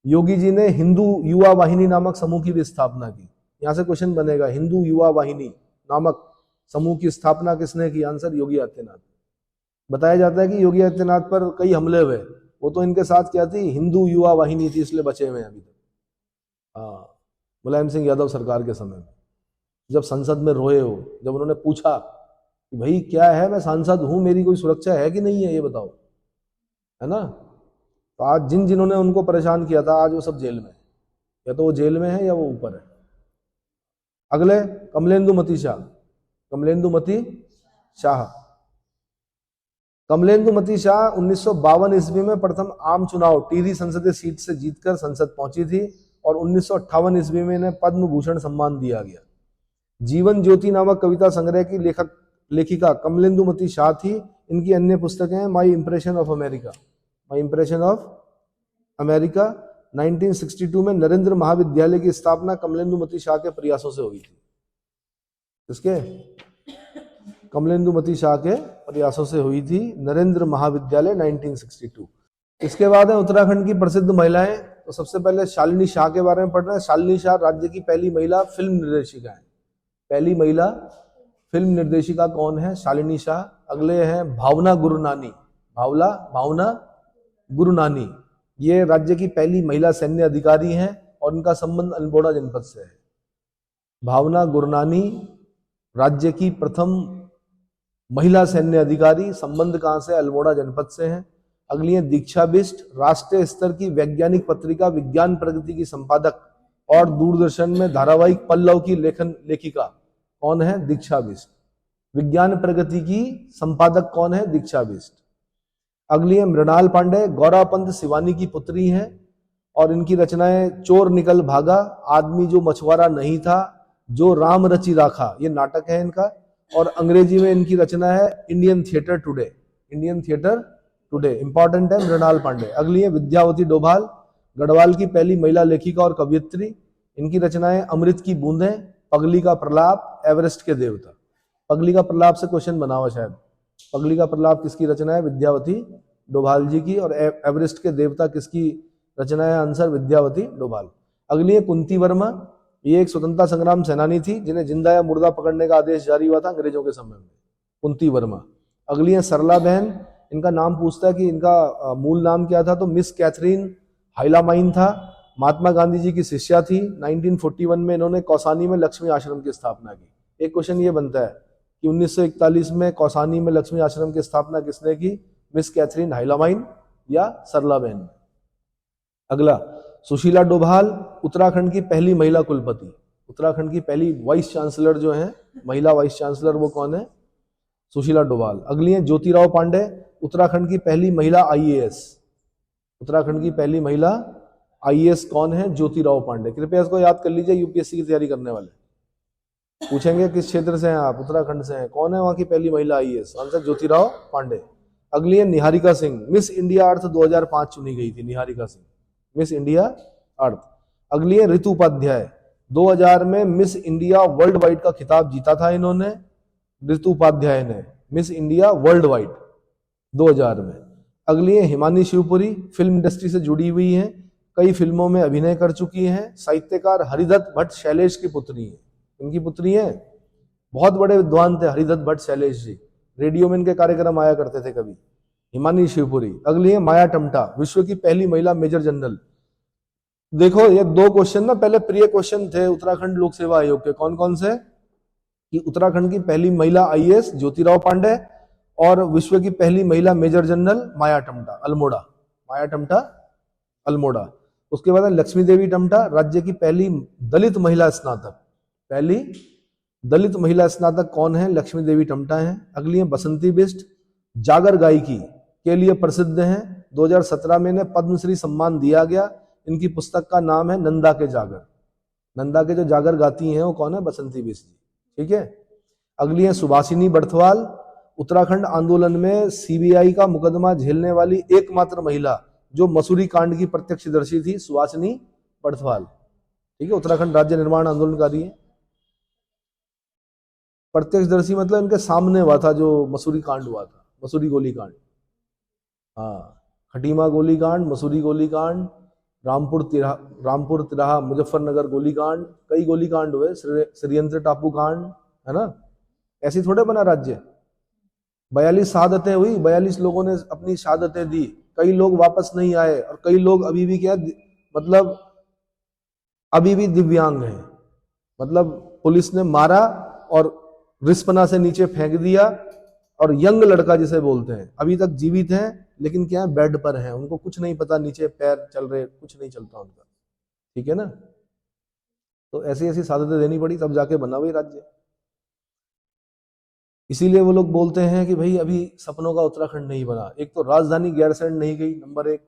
योगी जी ने हिंदू युवा वाहिनी नामक समूह की भी स्थापना की। यहां से क्वेश्चन बनेगा, हिंदू युवा वाहिनी नामक समूह की स्थापना किसने की? आंसर योगी आदित्यनाथ। बताया जाता है कि योगी आदित्यनाथ पर कई हमले हुए, वो तो इनके साथ क्या थी? हिंदू युवा वाहिनी थी, इसलिए बचे हुए हैं अभी तक। हाँ, मुलायम सिंह यादव सरकार के समय में जब संसद में रोए हो, जब उन्होंने पूछा कि भाई क्या है, मैं सांसद हूं, मेरी कोई सुरक्षा है कि नहीं है, ये बताओ, है ना? तो आज जिन्होंने उनको परेशान किया था, आज वो सब जेल में, या तो वो जेल में है या वो ऊपर है। अगले कमलेंदुमती शाह। कमलेंदुमती शाह। कमलेंदुमती शाह 1952 ईस्वी में प्रथम आम चुनाव टिहरी संसदीय सीट से जीतकर संसद पहुंची थी और 1958 ईस्वी में इन्हें पद्म भूषण सम्मान दिया गया। जीवन ज्योति नामक कविता संग्रह की लेखिका कमलेंदुमती शाह थी। इनकी अन्य पुस्तकें हैं my impression of America, my impression of America. 1962 में नरेंद्र महाविद्यालय की स्थापना कमलेंदुमती शाह के प्रयासों से हुई थी। किसके? कमलेंदुमती शाह के प्रयासों से हुई थी नरेंद्र महाविद्यालय 1962। इसके बाद है उत्तराखंड की प्रसिद्ध महिलाएं। तो सबसे पहले शालिनी शाह के बारे में पढ़ रहे हैं। शालिनी शाह राज्य की पहली महिला फिल्म निर्देशिका है। पहली महिला फिल्म निर्देशिका कौन है? शालिनी शाह। अगले हैं भावना गुरनानी। भावना गुरनानी, ये राज्य की पहली महिला सैन्य अधिकारी हैं और इनका संबंध अल्मोड़ा जनपद से है। भावना गुरनानी राज्य की प्रथम महिला सैन्य अधिकारी, संबंध कहां से? अल्मोड़ा जनपद से है। अगली है दीक्षा बिष्ट, राष्ट्रीय स्तर की वैज्ञानिक पत्रिका विज्ञान प्रगति की संपादक और दूरदर्शन में धारावाहिक पल्लव की लेखिका कौन है? दीक्षा बिष्ट। विज्ञान प्रगति की संपादक कौन है? दीक्षा बिष्ट। अगली है मृणाल पांडे, गौरापंत सिवानी की पुत्री हैं और इनकी रचनाएं चोर निकल भागा, आदमी जो मछुआरा नहीं था, जो राम रचि राखा, ये नाटक है इनका। और अंग्रेजी में इनकी रचना है Indian theatre today. Indian theatre today important है मृणाल पांडे। अगली है विद्यावती डोभाल, गढ़वाल की पहली महिला लेखिका और कवयित्री। इनकी रचनाएं अमृत की बूंदें, पगली का प्रलाप, एवरेस्ट के देवता। पगली का प्रलाप से क्वेश्चन बना हुआ शायद। पगली का प्रलाप किसकी रचना है? विद्यावती डोभाल जी की। और एवरेस्ट के देवता किसकी रचना है? आंसर विद्यावती डोभाल। अगली है कुंती वर्मा, ये एक स्वतंत्रता संग्राम सेनानी थी जिन्हें जिंदा या मुर्दा पकड़ने का आदेश जारी हुआ था अंग्रेजों के समय में। कुंती वर्मा। अगली है सरला बहन, इनका नाम पूछता है कि इनका मूल नाम क्या था, तो मिस कैथरीन हाइलामाइन था। महात्मा गांधी जी की शिष्या थी। 1941 में इन्होंने कौसानी में लक्ष्मी आश्रम की स्थापना की। एक क्वेश्चन ये बनता है कि 1941 में कौसानी में लक्ष्मी आश्रम की स्थापना किसने की? मिस कैथरीन हाइलामाइन या सरला बहन। अगला सुशीला डोभाल, उत्तराखंड की पहली महिला कुलपति। उत्तराखंड की पहली वाइस चांसलर जो है, महिला वाइस चांसलर, वो कौन है? सुशीला डोभाल। अगली है ज्योतिराव पांडे, उत्तराखंड की पहली महिला आईएएस। उत्तराखंड की पहली महिला आईएएस कौन है? ज्योतिराव पांडे। कृपया इसको याद कर लीजिए, यूपीएससी की तैयारी करने वाले पूछेंगे किस क्षेत्र से हैं आप, उत्तराखंड से हैं, कौन है वहां की पहली महिला आईएएस? आंसर ज्योतिराव पांडे। अगली है निहारिका सिंह, मिस इंडिया अर्थ 2005 चुनी गई थी निहारिका सिंह, मिस इंडिया अर्थ। अगली है ऋतु उपाध्याय, 2000 में मिस इंडिया वर्ल्ड वाइड का खिताब जीता था इन्होंने, ऋतु उपाध्याय ने, मिस इंडिया वर्ल्ड वाइड 2000 में। अगली है हिमानी शिवपुरी, फिल्म इंडस्ट्री से जुड़ी हुई है, कई फिल्मों में अभिनय कर चुकी हैं, साहित्यकार हरिदत्त भट्ट शैलेश की पुत्री है। इनकी पुत्री है, बहुत बड़े विद्वान थे हरिदत्त भट्ट शैलेश जी, रेडियो में इनके कार्यक्रम आया करते थे कभी। हिमानी शिवपुरी। अगली है माया टमटा, विश्व की पहली महिला मेजर जनरल। देखो ये दो क्वेश्चन ना पहले प्रिय क्वेश्चन थे उत्तराखंड लोक सेवा आयोग के, कौन कौन से, कि उत्तराखंड की पहली महिला आईएएस ज्योतिराव पांडे और विश्व की पहली महिला मेजर जनरल माया टमटा अल्मोड़ा, माया टमटा अल्मोड़ा। उसके बाद है लक्ष्मी देवी टमटा, राज्य की पहली दलित महिला स्नातक। पहली दलित महिला स्नातक कौन है? लक्ष्मी देवी टमटा है। अगली है बसंती बिष्ट, जागर गायकी के लिए प्रसिद्ध हैं। 2017 में इन्हें पद्मश्री सम्मान दिया गया। इनकी पुस्तक का नाम है नंदा के जागर। नंदा के जो जागर गाती हैं वो कौन है? बसंती बिष्ट जी। ठीक है। अगली है सुभाषिनी बर्थवाल, उत्तराखंड आंदोलन में सीबीआई का मुकदमा झेलने वाली एकमात्र महिला जो मसूरी कांड की प्रत्यक्षदर्शी थी, सुभाषिनी बर्थवाल। ठीक है, उत्तराखंड राज्य निर्माण आंदोलनकारी है। प्रत्यक्षदर्शी मतलब इनके सामने हुआ था जो मसूरी कांड हुआ था, मसूरी गोली कांड। हाँ, खटीमा गोली कांड, मसूरी गोली कांड, रामपुर तिराहा मुजफ्फरनगर गोली कांड, कई गोली कांड हुए, श्रीयंत्र टापू कांड, है ना। ऐसे थोड़े बना राज्य। 42 शहादतें हुई, 42 लोगों ने अपनी शहादतें दी, कई लोग वापस नहीं आए और कई लोग अभी भी क्या मतलब अभी भी दिव्यांग हैं। मतलब पुलिस ने मारा और रिस्पना से नीचे फेंक दिया और यंग लड़का जिसे बोलते हैं अभी तक जीवित हैं, लेकिन क्या है बेड पर हैं, उनको कुछ नहीं पता, नीचे पैर चल रहे, कुछ नहीं चलता उनका। ठीक है ना। तो ऐसी ऐसी शहादतें देनी पड़ी तब जाके बना वही राज्य। इसीलिए वो लोग बोलते हैं कि भाई अभी सपनों का उत्तराखंड नहीं बना। एक तो राजधानी गैरसैंण नहीं गई, नंबर 1।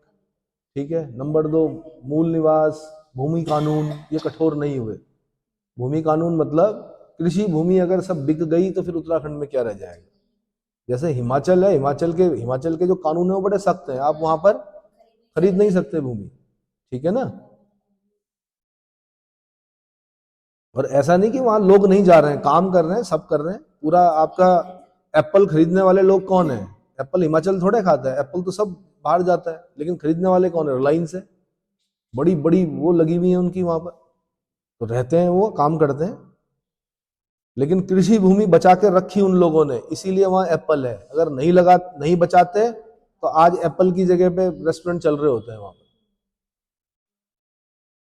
ठीक है। नंबर 2, मूल निवास, भूमि कानून ये कठोर नहीं हुए। भूमि कानून मतलब कृषि भूमि अगर सब बिक गई तो फिर उत्तराखंड में क्या रह जाएगा। जैसे हिमाचल है, हिमाचल के जो कानून है वो बड़े सख्त हैं, आप वहां पर खरीद नहीं सकते भूमि। ठीक है ना। और ऐसा नहीं कि वहां लोग नहीं जा रहे हैं, काम कर रहे हैं, सब कर रहे हैं। पूरा आपका एप्पल खरीदने वाले लोग कौन है? एप्पल हिमाचल थोड़े खाता है, एप्पल तो सब बाहर जाता है, लेकिन खरीदने वाले कौन है? रिलायंस है। बड़ी बड़ी वो लगी हुई है उनकी वहां पर, तो रहते हैं, वो काम करते हैं। लेकिन कृषि भूमि बचा के रखी उन लोगों ने, इसीलिए वहां एप्पल है। अगर नहीं बचाते तो आज एप्पल की जगह पे रेस्टोरेंट चल रहे होते हैं वहां पर।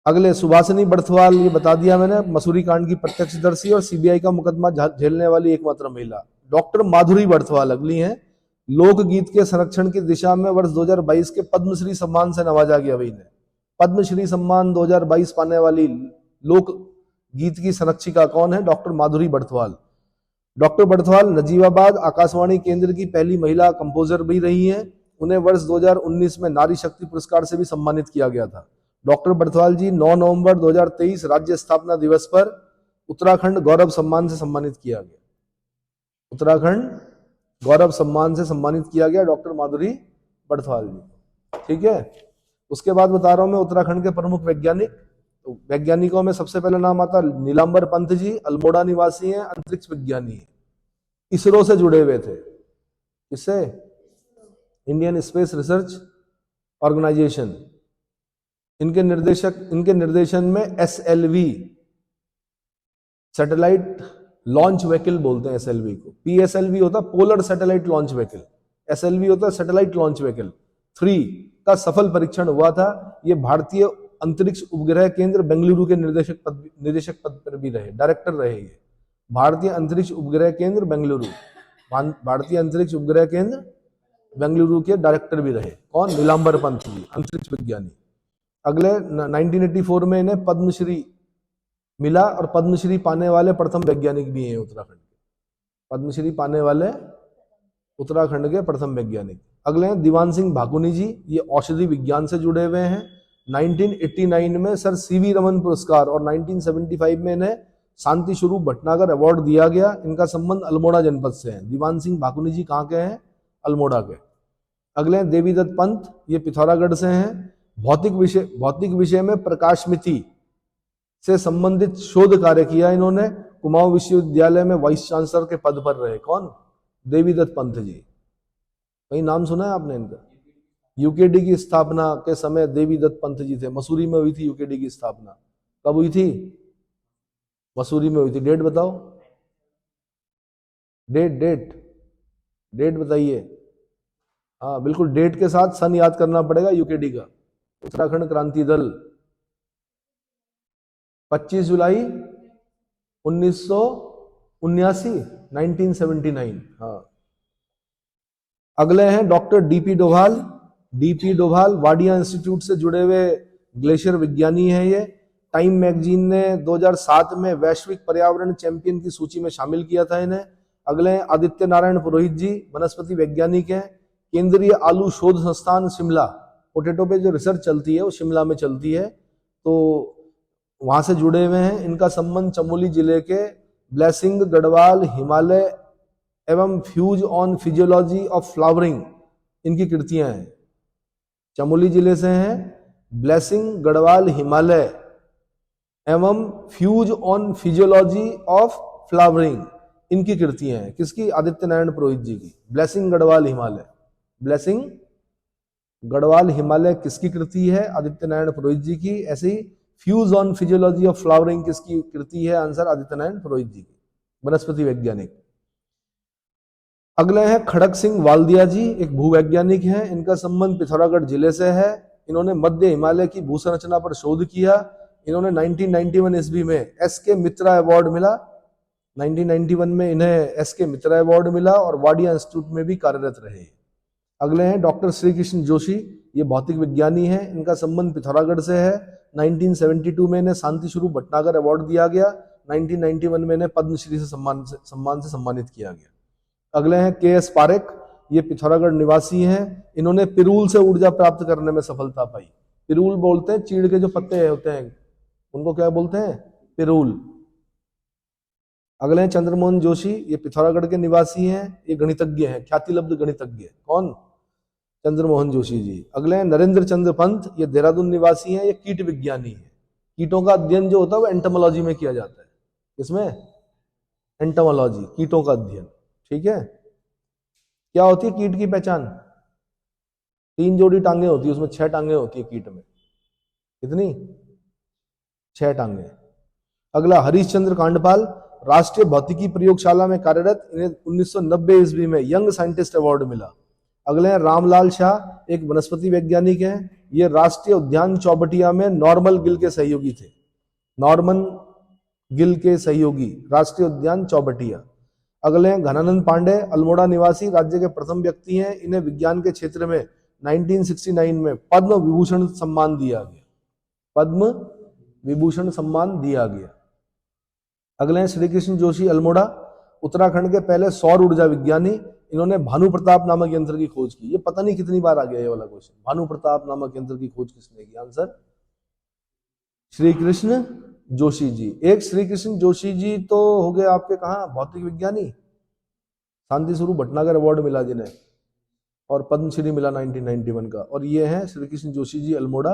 अगले सुभाषिनी बर्थवाल, ये बता दिया मैंने, मसूरी कांड की प्रत्यक्षदर्शी और सीबीआई का मुकदमा झेलने वाली एकमात्र महिला। डॉक्टर माधुरी बर्थवाल अगली हैं, लोकगीत के संरक्षण की दिशा में वर्ष 2022 के पद्मश्री सम्मान से नवाजा गया। अभी ने पद्मश्री सम्मान 2022 पाने वाली लोक गीत की संरक्षिका कौन है? डॉक्टर माधुरी बर्थवाल। डॉक्टर बर्थवाल नजीबाबाद आकाशवाणी केंद्र की पहली महिला कंपोजर भी रही हैं। उन्हें वर्ष 2019 में नारी शक्ति पुरस्कार से भी सम्मानित किया गया था। डॉक्टर बर्थवाल जी 9 नवंबर 2023 राज्य स्थापना दिवस पर उत्तराखंड गौरव सम्मान से सम्मानित किया गया। उत्तराखंड गौरव सम्मान से सम्मानित किया गया डॉक्टर माधुरी बर्थवाल जी। ठीक है। उसके बाद बता रहा हूं मैं उत्तराखंड के प्रमुख वैज्ञानिक। तो वैज्ञानिकों में सबसे पहला नाम आता नीलांबर पंत जी, अल्मोड़ा निवासी हैं, अंतरिक्ष विज्ञानी हैं, इसरो से जुड़े हुए थे। किससे? Indian space research organisation. इनके निर्देशन में SLV सैटेलाइट लॉन्च व्हीकल बोलते हैं SLV को। PSLV होता polar satellite launch vehicle, SLV होता सैटेलाइट लॉन्च व्हीकल 3 का सफल परीक्षण हुआ था। ये भारतीय अंतरिक्ष उपग्रह केंद्र बेंगलुरु के निदेशक पद पर भी रहे, डायरेक्टर रहे। ये भारतीय अंतरिक्ष उपग्रह केंद्र बेंगलुरु, भारतीय अंतरिक्ष उपग्रह केंद्र बेंगलुरु के डायरेक्टर भी रहे। कौन? नीलांबर पंत जी, अंतरिक्ष विज्ञानी। अगले 1984 में इन्हें पद्मश्री मिला और पद्मश्री पाने वाले प्रथम वैज्ञानिक भी हैं उत्तराखंड के। पद्मश्री पाने वाले उत्तराखंड के प्रथम वैज्ञानिक। अगले हैं दीवान सिंह भाकुनी जी, ये औषधि विज्ञान से जुड़े हुए हैं। 1989 में सर CV रमन पुरस्कार और 1975 में इन्हें शांति स्वरूप भटनागर अवार्ड दिया गया। इनका संबंध अल्मोड़ा जनपद से है। दीवान सिंह भाकुनी जी कहाँ के हैं? अल्मोड़ा के। अगले हैं देवीदत्त पंत, ये पिथौरागढ़ से हैं। भौतिक विषय में प्रकाशमिति से संबंधित शोध कार्य किया इन्होंने। कुमाऊं विश्वविद्यालय में वाइस चांसलर के पद पर रहे। कौन? देवीदत्त पंत जी। कहीं नाम सुना है आपने इनका? UKD की स्थापना के समय देवीदत्त पंत जी थे। मसूरी में हुई थी UKD की स्थापना। कब हुई थी? मसूरी में हुई थी। डेट बताओ, डेट बताइए। हाँ बिल्कुल, डेट के साथ सन याद करना पड़ेगा UKD का। उत्तराखंड क्रांति दल 25 जुलाई 1979, 1979। हाँ। अगले हैं doctor DP Doval. DP Doval Wadia institute से जुड़े हुए ग्लेशियर विज्ञानी है ये। टाइम मैगजीन ने 2007 में वैश्विक पर्यावरण चैंपियन की सूची में शामिल किया था इन्हें। अगले हैं आदित्य नारायण पुरोहित जी, वनस्पति वैज्ञानिक हैं, केंद्रीय आलू शोध संस्थान शिमला, पोटैटो पे जो रिसर्च चलती है वो शिमला में चलती है, तो वहां से जुड़े हुए हैं। इनका संबंध चमोली जिले के ब्लेसिंग गढ़वाल हिमालय एवं fuse on physiology of flowering, इनकी कृतियां हैं। चमोली जिले से हैं, ब्लेसिंग गढ़वाल हिमालय एवं fuse on physiology of flowering, इनकी कृतियां हैं। किसकी? आदित्य नारायण पुरोहित जी की। ब्लेसिंग गढ़वाल हिमालय, ब्लेसिंग गढ़वाल हिमालय किसकी कृति है? आदित्य नारायण पुरोहित जी की। ऐसे ही fuse on physiology of flowering किसकी कृति है? आंसर आदित्य नारायण पुरोहित जी की, वनस्पति वैज्ञानिक। अगले हैं खड़क सिंह वाल्दिया जी, एक भूवैज्ञानिक हैं। इनका संबंध पिथौरागढ़ जिले से है। इन्होंने मध्य हिमालय की भूसंरचना पर शोध किया। इन्होंने 1991 ईस्वी में एस.के. मित्रा अवार्ड मिला। 1991 में इन्हें एस.के. मित्रा अवार्ड मिला और वाडिया इंस्टीट्यूट में भी कार्यरत रहे। अगले हैं डॉक्टर श्री कृष्ण जोशी, ये भौतिक विज्ञानी हैं। इनका संबंध पिथौरागढ़ से है। 1972 में इन्हें शांति स्वरूप भटनागर अवार्ड दिया गया। 1991 में इन्हें पद्मश्री से सम्मान से सम्मानित किया गया। अगले हैं के.एस. पारेख, ये पिथौरागढ़ निवासी हैं। इन्होंने पिरूल से ऊर्जा प्राप्त करने में सफलता पाई। पिरूल बोलते हैं चीड़ के जो पत्ते होते हैं, उनको क्या बोलते हैं? पिरूल। अगले हैं चंद्रमोहन जोशी, ये पिथौरागढ़ के निवासी हैं। ये गणितज्ञ हैं, ख्यातिलब्ध गणितज्ञ। कौन? चंद्रमोहन जोशी जी। अगले हैं नरेंद्र चंद्र पंत, ये देहरादून निवासी हैं। ये कीट विज्ञानी है। कीटों का अध्ययन जो होता है वो एंटोमोलॉजी में किया जाता है। किसमें? एंटोमोलॉजी, कीटों का अध्ययन। ठीक है। क्या होती है कीट की पहचान? 3 जोड़ी टांगे होती है, उसमें 6 टांगे होती है कीट में। कितनी? 6 टांगे। अगला हरीशचंद्र कांडपाल, राष्ट्रीय भौतिकी प्रयोगशाला में कार्यरत। इन्हें 1990 ईस्वी में यंग साइंटिस्ट अवार्ड मिला। अगले हैं रामलाल शाह, एक वनस्पति वैज्ञानिक हैं। ये राष्ट्रीय उद्यान चौबटिया में नॉर्मल गिल के सहयोगी थे। नॉर्मन गिल के सहयोगी, राष्ट्रीय उद्यान चौबटिया। अगले हैं घनानंद पांडे, अल्मोड़ा निवासी, राज्य के प्रथम व्यक्ति हैं। इन्हें विज्ञान के क्षेत्र में 1969 में पद्म विभूषण सम्मान दिया गया। पद्म विभूषण सम्मान दिया गया। अगले हैं श्री कृष्ण जोशी, अल्मोड़ा, उत्तराखंड के पहले सौर ऊर्जा विज्ञानी। इन्होंने भानु प्रताप नामक यंत्र की खोज की। ये पता नहीं कितनी बार आ गया ये वाला क्वेश्चन, भानु प्रताप नामक यंत्र की खोज किसने की? आंसर श्री कृष्ण जोशी जी। एक श्री कृष्ण जोशी जी तो हो गए आपके कहाँ भौतिक विज्ञानी, शांति स्वरूप भटनागर अवार्ड मिला जिन्हें, और पद्मश्री मिला 1991 का। और ये हैं श्री कृष्ण जोशी जी, अल्मोड़ा।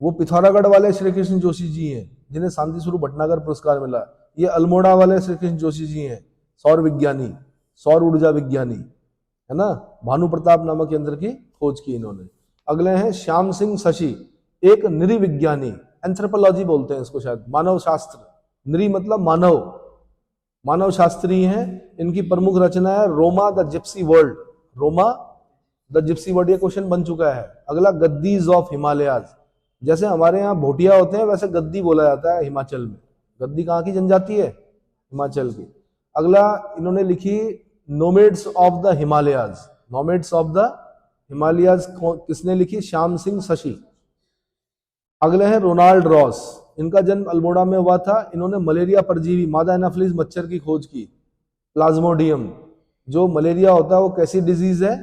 वो पिथौरागढ़ वाले श्री कृष्ण जोशी जी हैं जिन्हें शांति स्वरूप भटनागर पुरस्कार मिला। ये अल्मोड़ा वाले श्री कृष्ण जोशी जी हैं, सौर विज्ञानी, सौर ऊर्जा विज्ञानी, है ना। भानु प्रताप नामक यंत्र की खोज की इन्होंने। अगले हैं श्याम सिंह शशि, एक नृविज्ञानी, एंथ्रोपोलॉजी बोलते हैं इसको शायद, मानव शास्त्र। नृ मतलब मानव, मानव शास्त्री हैं। इनकी प्रमुख रचना है Roma the Gypsy world. Roma the Gypsy world, ये क्वेश्चन बन चुका है। अगला गद्दीज ऑफ हिमालयाज, जैसे हमारे यहाँ भोटिया होते हैं वैसे गद्दी बोला जाता है हिमाचल में। गद्दी कहाँ की जनजाति है? हिमाचल की। अगला इन्होंने लिखी nomads of the Himalayas. Nomads of the Himalayas किसने लिखी? श्याम सिंह शशि। अगले हैं रोनाल्ड रॉस, इनका जन्म अल्मोड़ा में हुआ था। इन्होंने मलेरिया परजीवी मादा एनाफिलिस मच्छर की खोज की। प्लाज्मोडियम, जो मलेरिया होता है वो कैसी डिजीज है?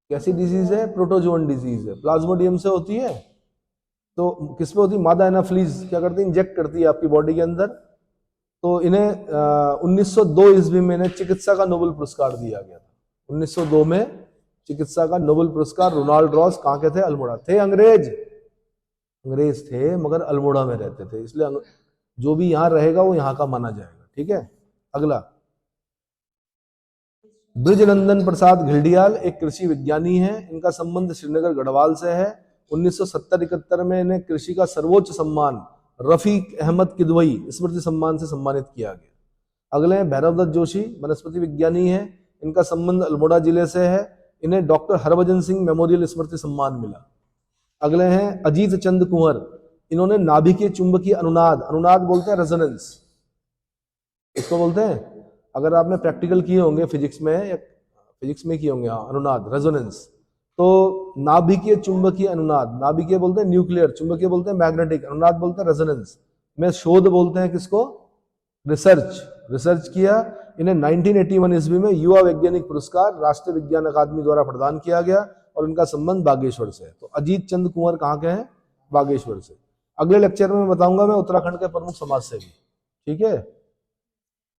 कैसी डिजीज है? प्रोटोजोन डिजीज है। प्लाज्मोडियम से होती है। तो किस पे होती है? मादा एनाफिलिस क्या करती है? इंजेक्ट करती है आपकी बॉडी के अंदर। तो इन्हें 1902 ईस्वी में इन्हें चिकित्सा का नोबेल पुरस्कार दिया गया था। 1902 में चिकित्सा का नोबेल पुरस्कार। रोनाल्ड रॉस कहाँ के थे? अल्मोड़ा। थे अंग्रेज, अंग्रेज थे मगर अल्मोड़ा में रहते थे, इसलिए जो भी यहाँ रहेगा वो यहाँ का माना जाएगा। ठीक है। अगला ब्रिजनंदन प्रसाद घिल्डियाल, एक कृषि विज्ञानी हैं। इनका संबंध श्रीनगर गढ़वाल से है। 1970-71 में इन्हें कृषि का सर्वोच्च सम्मान रफीक अहमद किदवई स्मृति सम्मान से सम्मानित किया गया। अगले हैं भैरवदत्त जोशी, वनस्पति विज्ञानी हैं। इनका संबंध अल्मोड़ा जिले से है। इन्हें डॉक्टर हरभजन सिंह मेमोरियल स्मृति सम्मान मिला। अगले हैं अजीत चंद कुंवर, इन्होंने नाभिकीय चुंबकीय अनुनाद, अनुनाद बोलते हैं रेजोनेंस, इसको बोलते हैं, अगर आपने प्रैक्टिकल किए होंगे फिजिक्स में या फिजिक्स में किए होंगे, हाँ, अनुनाद रेजोनेंस, तो नाभिकीय चुंबकीय अनुनाद, नाभिकीय बोलते हैं न्यूक्लियर, चुंबकीय बोलते हैं मैग्नेटिक, अनुनाद बोलते हैं रेजोनेंस, में शोध बोलते हैं किसको? रिसर्च किया। इन्हें 1981 ईस्वी में युवा वैज्ञानिक पुरस्कार राष्ट्रीय विज्ञान अकादमी द्वारा प्रदान किया गया और इनका संबंध बागेश्वर से है। तो अजीत चंद कुंवर कहाँ के हैं? बागेश्वर से। अगले लेक्चर में बताऊंगा मैं उत्तराखंड के प्रमुख समाज सेवी। ठीक है।